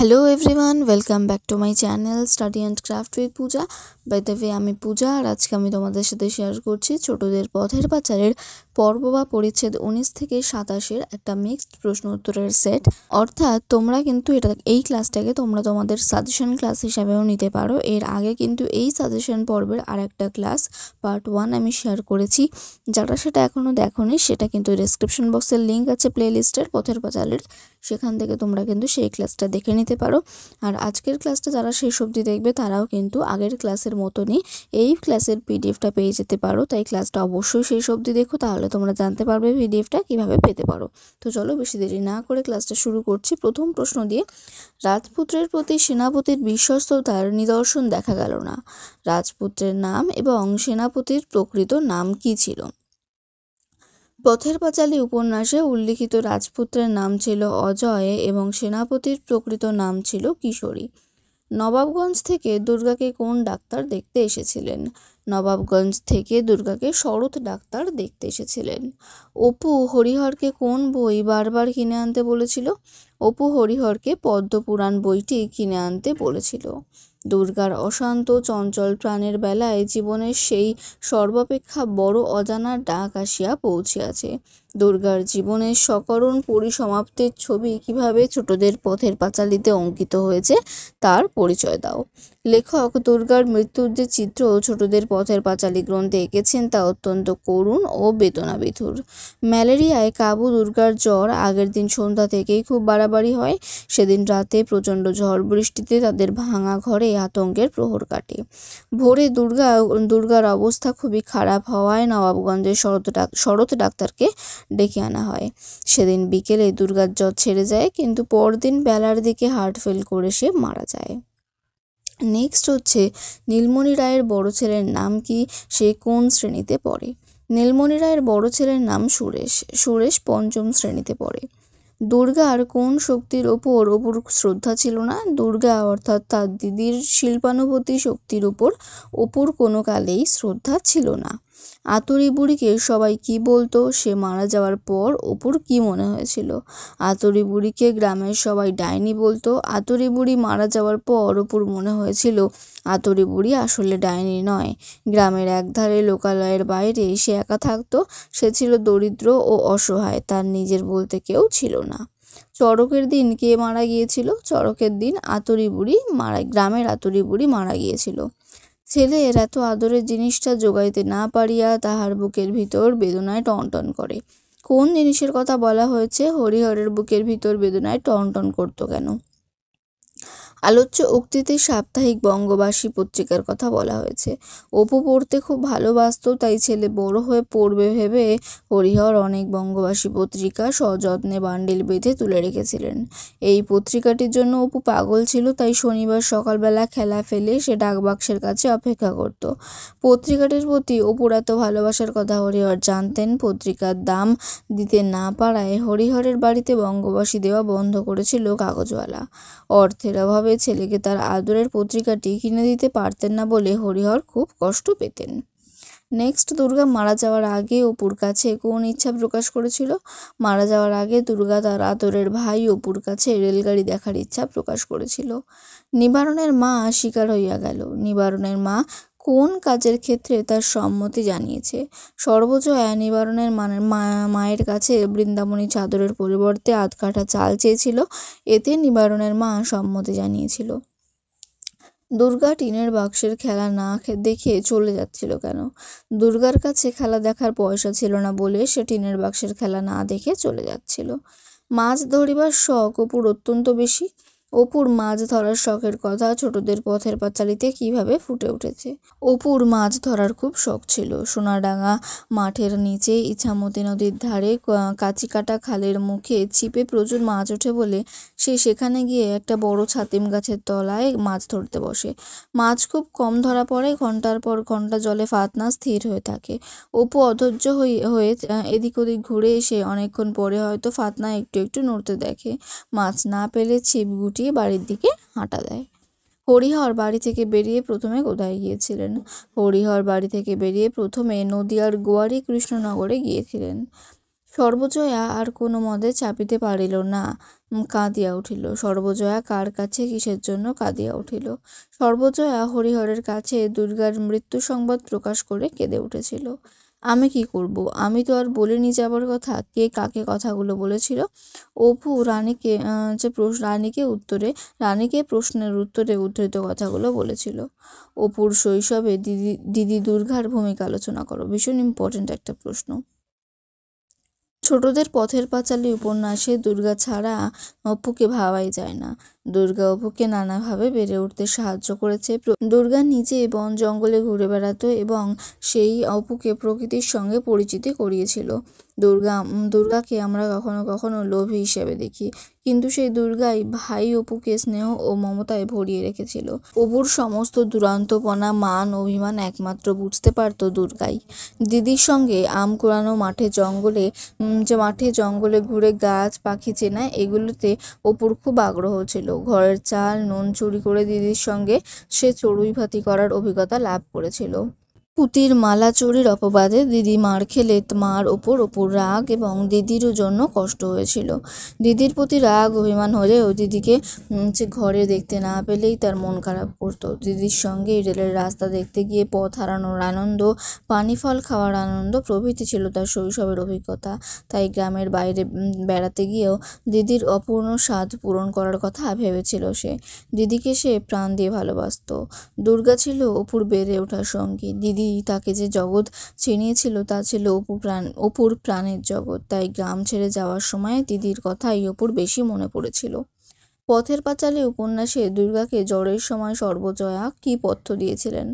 Hello everyone, welcome back to my channel study and craft with Puja. By the way, আমি পূজা আর আজকে আমি তোমাদের সাথে শেয়ার করছি ছোটদের পথের পাঁচালীর পর্ব বা পরিচ্ছেদ 19 থেকে 27-এর একটা মিক্সড প্রশ্ন উত্তরের সেট। অর্থাৎ তোমরা কিন্তু এই ক্লাসটাকে তোমরা তোমাদের সাজেশন ক্লাস হিসাবেও নিতে পারো। এর আগে কিন্তু এই সাজেশন পর্বের আর একটা ক্লাস পার্ট 1 আমি শেয়ার করেছি। যারা সেটা এখনও দেখোনি সেটা কিন্তু ডেসক্রিপশন বক্সের লিঙ্ক আছে প্লে লিস্টের পথের পাঁচালীর, সেখান থেকে তোমরা কিন্তু সেই ক্লাসটা দেখে নিতে পারো। আর আজকের ক্লাসটা যারা শেষ অবধি দেখবে তারাও কিন্তু আগের ক্লাসের মতনই এই ক্লাসের পিডিএফটা পেয়ে যেতে পারো। তাই ক্লাসটা অবশ্যই শেষ অবধি দেখো, তাহলে তোমরা জানতে পারবে পিডিএফটা কিভাবে পেতে পারো। তো চলো বেশি দেরি না করে ক্লাসটা শুরু করছি। প্রথম প্রশ্ন দিয়ে, রাজপুত্রের প্রতি সেনাপতির বিশ্বস্ততার নিদর্শন দেখা গেল না। রাজপুত্রের নাম এবং সেনাপতির প্রকৃত নাম কি ছিল? পথের পাঁচালী উপন্যাসে উল্লিখিত রাজপুত্রের নাম ছিল অজয় এবং সেনাপতির প্রকৃত নাম ছিল কিশোরী। নবাবগঞ্জ থেকে দুর্গাকে কোন ডাক্তার দেখতে এসেছিলেন? নবাবগঞ্জ থেকে দুর্গাকে শরৎ ডাক্তার দেখতে এসেছিলেন। অপু হরিহরকে কোন বই বারবার কিনে আনতে বলেছিল? অপু হরিহরকে পদ্মপুরাণ বইটি কিনে আনতে বলেছিল। দুর্গার অশান্ত চঞ্চল প্রাণের বেলায় জীবনের সেই সর্বাপেক্ষা বড় অজানা ডাক আসিয়া পৌঁছিয়াছে। দুর্গার জীবনের সকরুণ পরিসমাপ্তির ছবি কিভাবে ছোটদের পথের পাঁচালীতে অঙ্কিত হয়েছে তার পরিচয় দাও। লেখক দুর্গার মৃত্যুর যে চিত্র ছোটদের পথের পাঁচালী গ্রন্থে এঁকেছেন তা অত্যন্ত করুণ ও বেদনাবিধুর। ম্যালেরিয়ায় কাবু দুর্গার জ্বর আগের দিন সন্ধ্যা থেকেই খুব বাড়াবাড়ি হয়। সেদিন রাতে প্রচণ্ড ঝড় বৃষ্টিতে তাদের ভাঙা ঘরে আতঙ্কের প্রহর কাটে। ভোরে দুর্গার অবস্থা খুবই খারাপ হওয়ায় নবাবগঞ্জের শরৎ ডাক্তারকে ডেকে আনা হয়। সেদিন বিকেলে দুর্গার জ্বর ছেড়ে যায়, কিন্তু পরদিন বেলার দিকে হার্ট ফেল করে সে মারা যায়। নেক্সট হচ্ছে, নীলমণি রায়ের বড় ছেলের নাম কি? সে কোন শ্রেণীতে পড়ে? নীলমণি রায়ের বড় ছেলের নাম সুরেশ। সুরেশ 5ম শ্রেণীতে পড়ে। দুর্গার কোন শক্তির ওপর অপুর শ্রদ্ধা ছিল না? দুর্গা অর্থাৎ তার দিদির শিল্পানুভূতি শক্তির ওপর অপুর কোনো কালেই শ্রদ্ধা ছিল না। আতুরি বুড়িকে সবাই কি বলতো? সে মারা যাওয়ার পর অপুর কি মনে হয়েছিল? আতুরি বুড়িকে গ্রামের সবাই ডাইনি বলতো। আতুরি বুড়ি মারা যাওয়ার পর অপুর মনে হয়েছিল আতুরি বুড়ি আসলে ডাইনি নয়, গ্রামের একধারে লোকালয়ের বাইরে সে একা থাকতো। সে ছিল দরিদ্র ও অসহায়, তার নিজের বলতে কেউ ছিল না। চড়কের দিন কে মারা গিয়েছিল? চড়কের দিন গ্রামের আতুরি বুড়ি মারা গিয়েছিল। ছেলের এত আদরের জিনিসটা জোগাইতে না পারিয়া তাহার বুকের ভিতর বেদনায় টনটন করে। কোন জিনিসের কথা বলা হয়েছে? হরিহরের বুকের ভিতর বেদনায় টনটন করতো কেন? আলোচ্য উক্তিতে সাপ্তাহিক বঙ্গবাসী পত্রিকার কথা বলা হয়েছে। অপু পড়তে খুব ভালোবাসত, তাই ছেলে বড় হয়ে পড়বে ভেবে হরিহর অনেক বঙ্গবাসী পত্রিকা সযত্নে বান্ডিল বেঁধে তুলে রেখেছিলেন। এই পত্রিকাটির জন্য অপু পাগল ছিল, তাই শনিবার সকালবেলা খেলা ফেলে সে ডাকবাক্সের কাছে অপেক্ষা করত। পত্রিকাটির প্রতি অপুর এত ভালোবাসার কথা হরিহর জানতেন। পত্রিকার দাম দিতে না পারায় হরিহরের বাড়িতে বঙ্গবাসী দেওয়া বন্ধ করেছিল কাগজওয়ালা। অর্থের অভাবে ছেলেকে তার আদরের পত্রিকাটি কিনে দিতে পারতেন না বলে হরিহর খুব কষ্ট পেতেন। নেক্সট, দুর্গা মারা যাওয়ার আগে অপুর কাছে কোন ইচ্ছা প্রকাশ করেছিল? মারা যাওয়ার আগে দুর্গা তার আদরের ভাই অপুর কাছে রেলগাড়ি দেখার ইচ্ছা প্রকাশ করেছিল। নিবারণের মা শিকার হইয়া গেল। নিবারণের মা কোন কাজের ক্ষেত্রে তার সম্মতি জানিয়েছে? সর্বজয়া নিবারণের মায়ের কাছে বৃন্দাবনী চাদরের পরিবর্তে 8 কাঠা চাল চেয়েছিল, এতে নিবারণের মা সম্মতি জানিয়েছিল। দুর্গা টিনের বাক্সের খেলা না দেখে চলে যাচ্ছিল কেন? দুর্গার কাছে খেলা দেখার পয়সা ছিল না বলে সে টিনের বাক্সের খেলা না দেখে চলে যাচ্ছিল। মাছ ধরিবার শখ অপুর অত্যন্ত বেশি। অপুর মাছ ধরার শখের কথা ছোটদের পথের পাঁচালীতে কিভাবে ফুটে উঠেছে? অপুর মাছ ধরার খুব শখ ছিল। সোনাডাঙ্গা মাঠের নিচে ইছামতি নদীর ধারে কাঁচিকাটা খালের মুখে ছিপে প্রচুর মাছ ওঠে বলে সে সেখানে গিয়ে একটা বড় ছাতিম গাছের তলায় মাছ ধরতে বসে। মাছ খুব কম ধরা পড়ে, ঘন্টার পর ঘন্টা জলে ফাতনা স্থির হয়ে থাকে। অপু অধৈর্য হয়ে এদিক ওদিক ঘুরে এসে অনেকক্ষণ পরে হয়তো ফাতনা একটু একটু নড়তে দেখে। মাছ না পেলে ছিপ গুটিয়ে বাড়ির দিকে হাঁটা দেয়। হরিহর বাড়ি থেকে বেরিয়ে প্রথমে কোথায় গিয়েছিলেন? হরিহর বাড়ি থেকে বেরিয়ে প্রথমে নদিয়ার গোয়ারি কৃষ্ণনগরে গিয়েছিলেন। সর্বজয়া আর কোনো মতে চাপিতে পারিল না, কাঁদিয়া উঠিল। সর্বজয়া কার কাছে কিসের জন্য কাঁদিয়া উঠিল? সর্বজয়া হরিহরের কাছে দুর্গার মৃত্যু সংবাদ প্রকাশ করে কেঁদে উঠেছিল। আমি কি করব? আমি তো আর বলিনি যাবার কথা। কে কাকে কথাগুলো বলেছিল? অপু রানীকে রানীকে প্রশ্নের উত্তরে উদ্ধৃত কথাগুলো বলেছিল। অপুর শৈশবে দিদি দুর্গার ভূমিকা আলোচনা করো। ভীষণ ইম্পর্টেন্ট একটা প্রশ্ন। ছোটদের পথের পাঁচালী উপন্যাসে দুর্গা ছাড়া অপুকে ভাবাই যায় না। দুর্গা অপুকে নানাভাবে বেড়ে উঠতে সাহায্য করেছে। দুর্গা নিজে বন জঙ্গলে ঘুরে বেড়াতো এবং সেই অপুকে প্রকৃতির সঙ্গে পরিচিতি করিয়েছিল। দুর্গাকে আমরা কখনো কখনো লোভী হিসেবে দেখি, কিন্তু সেই দুর্গাই ভাই অপুকে স্নেহ ও মমতায় ভরিয়ে রেখেছিল। অপুর সমস্ত দুরন্তপনা, মান, অভিমান একমাত্র বুঝতে পারত দুর্গাই। দিদির সঙ্গে আম কুড়ানো, মাঠে জঙ্গলে ঘুরে গাছ পাখি চেনা, এগুলোতে অপুর খুব আগ্রহ ছিল। ঘরের চাল নুন চুরি করে দিদির সঙ্গে সে চড়ুই ভাতি করার অভিজ্ঞতা লাভ করেছিল। পুঁতির মালা চুরির অপবাদে দিদি মার খেলে মার ওপর রাগ এবং দিদিরও জন্য কষ্ট হয়েছিল। দিদির প্রতি রাগ অভিমান হলেও দিদিকে ঘরে দেখতে না পেলেই তার মন খারাপ করতো। দিদির সঙ্গে রেলের রাস্তা দেখতে গিয়ে পথ হারানোর আনন্দ, পানি ফল খাওয়ার আনন্দ প্রভৃতি ছিল তার শৈশবের অভিজ্ঞতা। তাই গ্রামের বাইরে বেড়াতে গিয়েও দিদির অপূর্ণ স্বাদ পূরণ করার কথা ভেবেছিল সে। দিদিকে সে প্রাণ দিয়ে ভালোবাসত। দুর্গা ছিল অপুর বেড়ে ওঠার সঙ্গী। দিদি তাকে যে জগৎ চিনিয়েছিল তা ছিল অপুর প্রাণের জগৎ। তাই গ্রাম ছেড়ে যাওয়ার সময় দিদির কথাই অপুর বেশি মনে পড়েছিল। পথের পাঁচালী উপন্যাসে দুর্গাকে জ্বরের সময় সর্বজয়া কি পথ্য দিয়েছিলেন?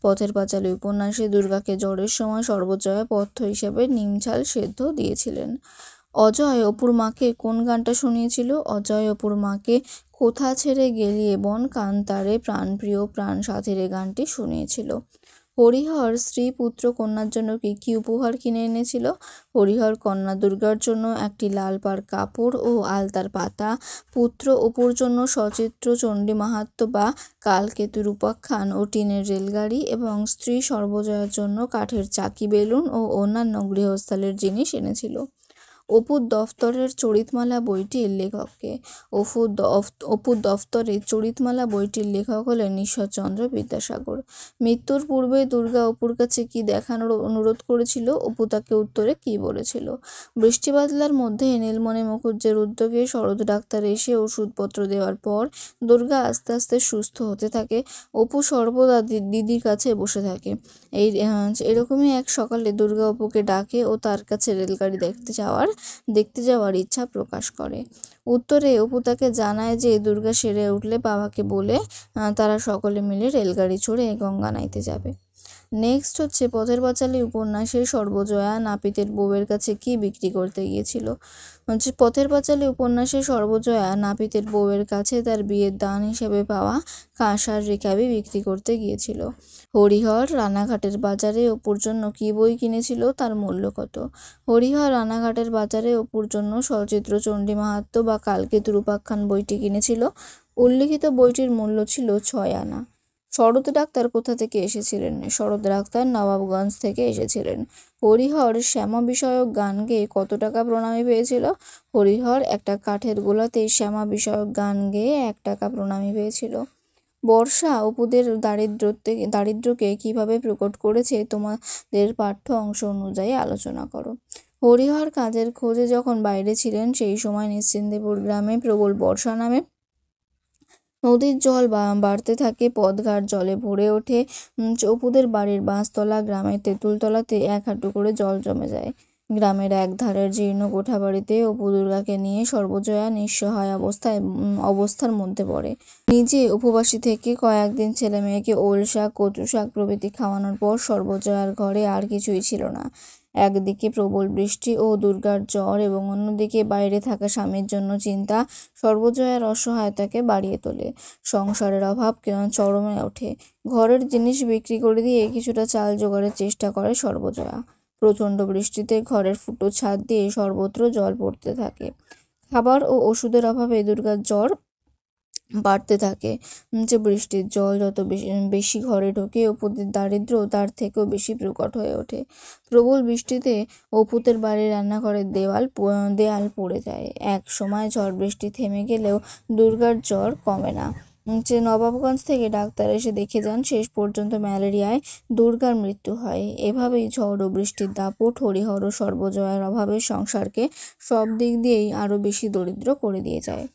পথের পাঁচালী উপন্যাসে দুর্গাকে জ্বরের সময় সর্বজয়া পথ্য হিসেবে নিমঝাল সেদ্ধ দিয়েছিলেন। অজয় অপুর মাকে কোন গানটা শুনিয়েছিল? অজয় অপুর মাকে কোথা ছেড়ে গেলিয়ে বন কান্তারে প্রাণপ্রিয় প্রাণ সাথীরে গানটি শুনিয়েছিল। হরিহর স্ত্রী পুত্র কন্যার জন্য কি উপহার কিনে এনেছিল? হরিহর কন্যা দুর্গার জন্য একটি লাল পাড় কাপড় ও আলতার পাতা, পুত্র অপুর জন্য সচিত্র চণ্ডী মাহাত্ম্য বা কালকেতুর উপাখ্যান ও টিনের রেলগাড়ি এবং স্ত্রী সর্বজয়ার জন্য কাঠের চাকি, বেলুন ও অন্যান্য গৃহস্থালির জিনিস এনেছিল। অপুর দফতরের চরিতমালা বইটির লেখককে? অপুর দফতরের চরিতমালা বইটির লেখক হলেন ঈশ্বরচন্দ্র বিদ্যাসাগর। মৃত্যুর পূর্বে দুর্গা অপুর কাছে কি দেখানোর অনুরোধ করেছিল? অপু তাকে উত্তরে কি বলেছিল? বৃষ্টি বাদলার মধ্যে নীলমণি মুখুজ্জের উদ্যোগে শরৎ ডাক্তার এসে ওষুধপত্র দেওয়ার পর দুর্গা আস্তে আস্তে সুস্থ হতে থাকে। অপু সর্বদা দিদির কাছে বসে থাকে। এরকমই এক সকালে দুর্গা অপুকে ডাকে ও তার কাছে রেলগাড়ি দেখতে যাওয়ার ইচ্ছা প্রকাশ করে। উত্তরে অপু তাকে জানায় যে দুর্গা সেরে উঠলে বাবাকে বলে তারা সকলে মিলে রেলগাড়ি চড়ে গঙ্গা নাইতে যাবে। নেক্সট হচ্ছে পথের পাঁচালী উপন্যাসের সর্বজয়া নাপিতের বউয়ের কাছে কি বিক্রি করতে গিয়েছিল? পথের পাঁচালী উপন্যাসে সর্বজয়া নাপিতের বউয়ের কাছে তার বিয়ের দান হিসেবে পাওয়া কাঁসার রেকাবি বিক্রি করতে গিয়েছিল। হরিহর রানাঘাটের বাজারে অপুর জন্য কি বই কিনেছিল? তার মূল্য কত? হরিহর রানাঘাটের বাজারে অপুর জন্য সচিত্র চণ্ডী মাহাত্ম্য বা কালকেতুর উপাখ্যান বইটি কিনেছিল। উল্লিখিত বইটির মূল্য ছিল 6 আনা। শরৎ ডাক্তার কোথা থেকে এসেছিলেন? শরৎ ডাক্তার নবাবগঞ্জ থেকে এসেছিলেন। হরিহর শ্যামা বিষয়ক গান গেয়ে কত টাকা প্রণামী পেয়েছিল? হরিহর একটা কাঠের গোলাতে শ্যামা বিষয়ক গান গেয়ে 1 টাকা প্রণামী পেয়েছিল। বর্ষা অপুদের দারিদ্র্যকে কিভাবে প্রকট করেছে তোমাদের পাঠ্য অংশ অনুযায়ী আলোচনা করো। হরিহর কাজের খোঁজে যখন বাইরে ছিলেন সেই সময় নিশ্চিন্দিপুর গ্রামে প্রবল বর্ষা নামে। নদীর জল বাড়তে থাকে, পথঘাট জলে ভরে ওঠে। অপুদের বাড়ির বাঁশতলা গ্রামের তেঁতুলতলাতে 1 হাঁটু করে জল জমে যায়। গ্রামের এক ধারের জীর্ণ কোঠাবাড়িতে অপু দুর্গাকে নিয়ে সর্বজয়া নিঃসহায় অবস্থার মধ্যে পড়ে। নিজে উপবাসী থেকে কয়েকদিন ছেলে মেয়েকে ওল শাক, কচু শাক প্রভৃতি খাওয়ানোর পর সর্বজয়ার ঘরে আর কিছুই ছিল না। একদিকে প্রবল বৃষ্টি ও দুর্গার জ্বর এবং অন্যদিকে বাইরে থাকা স্বামীর জন্য চিন্তা সর্বজয়ার অসহায়তাকে বাড়িয়ে তোলে। সংসারের অভাব চরমে ওঠে। ঘরের জিনিস বিক্রি করে দিয়ে কিছুটা চাল জোগাড়ের চেষ্টা করে সর্বজয়া। প্রচণ্ড বৃষ্টিতে ঘরের ফুটো ছাদ দিয়ে সর্বত্র জল পড়তে থাকে। খাবার ও ওষুধের অভাবে দুর্গার জ্বর বাড়তে থাকে। যে বৃষ্টির জল যত বেশি ঘরে ঢোকে অপুদের দারিদ্র তার থেকেও বেশি প্রকট হয়ে ওঠে। প্রবল বৃষ্টিতে অপুদের বাড়ির রান্নাঘরের দেয়াল পড়ে যায়। এক সময় ঝড় বৃষ্টি থেমে গেলেও দুর্গার জ্বর কমে না। যে নবাবগঞ্জ থেকে ডাক্তার এসে দেখে যান, শেষ পর্যন্ত ম্যালেরিয়ায় দুর্গার মৃত্যু হয়। এভাবেই ঝড় ও বৃষ্টির দাপট, হরিহর ও সর্বজয়ার অভাবে সংসারকে সব দিক দিয়েই আরও বেশি দরিদ্র করে দিয়ে যায়।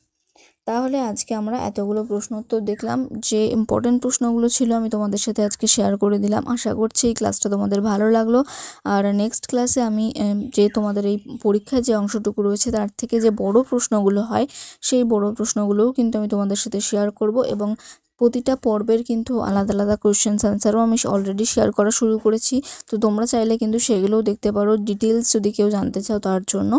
তাহলে আজকে আমরা এতগুলো প্রশ্ন উত্তর দেখলাম। যে ইম্পর্টেন্ট প্রশ্নগুলো ছিল আমি তোমাদের সাথে আজকে শেয়ার করে দিলাম। আশা করছি এই ক্লাসটা তোমাদের ভালো লাগলো। আর নেক্সট ক্লাসে আমি যে তোমাদের এই পরীক্ষায় যে অংশটুকু রয়েছে তার থেকে যে বড় প্রশ্নগুলো হয় সেই বড় প্রশ্নগুলোও কিন্তু আমি তোমাদের সাথে শেয়ার করব, এবং প্রতিটা পর্বের কিন্তু আলাদা আলাদা কোয়েশ্চেন্স অ্যান্সারও আমি অলরেডি শেয়ার করা শুরু করেছি। তো তোমরা চাইলে কিন্তু সেগুলোও দেখতে পারো, ডিটেলস যদি কেউ জানতে চাও তার জন্য।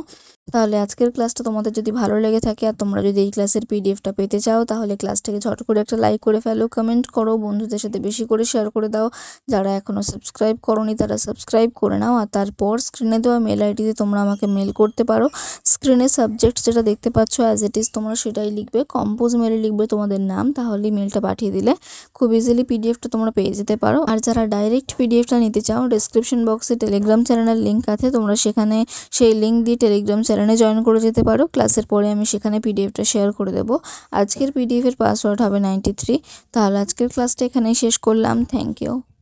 তাহলে আজকের ক্লাসটা তোমাদের যদি ভালো লেগে থাকে আর তোমরা যদি এই ক্লাসের পিডিএফটা পেতে চাও তাহলে ক্লাসটাকে ঝট করে একটা লাইক করে ফেলো, কমেন্ট করো, বন্ধুদের সাথে বেশি করে শেয়ার করে দাও। যারা এখনও সাবস্ক্রাইব করোনি তারা সাবস্ক্রাইব করে নাও। আর তারপর স্ক্রিনে দেওয়া মেল আইডিতে তোমরা আমাকে মেল করতে পারো। স্ক্রিনে সাবজেক্ট যেটা দেখতে পাচ্ছ অ্যাজ ইট ইজ তোমরা সেটাই লিখবে, কম্পোজ মেলে লিখবে তোমাদের নাম, তাহলেই মেলটা পাঠিয়ে দিলে খুব ইজিলি পিডিএফটা তোমরা পেয়ে যেতে পারো। আর যারা ডাইরেক্ট পিডিএফটা নিতে চাও, ডেসক্রিপশন বক্সে টেলিগ্রাম চ্যানেলের লিঙ্ক আছে, তোমরা সেখানে সেই লিঙ্ক দিয়ে টেলিগ্রাম চ্যানেলে জয়েন করে যেতে পারো। ক্লাসের পরে আমি সেখানে পিডিএফটা শেয়ার করে দেবো। আজকের পিডিএফের পাসওয়ার্ড হবে 93। তাহলে আজকের ক্লাসটা এখানেই শেষ করলাম। Thank you.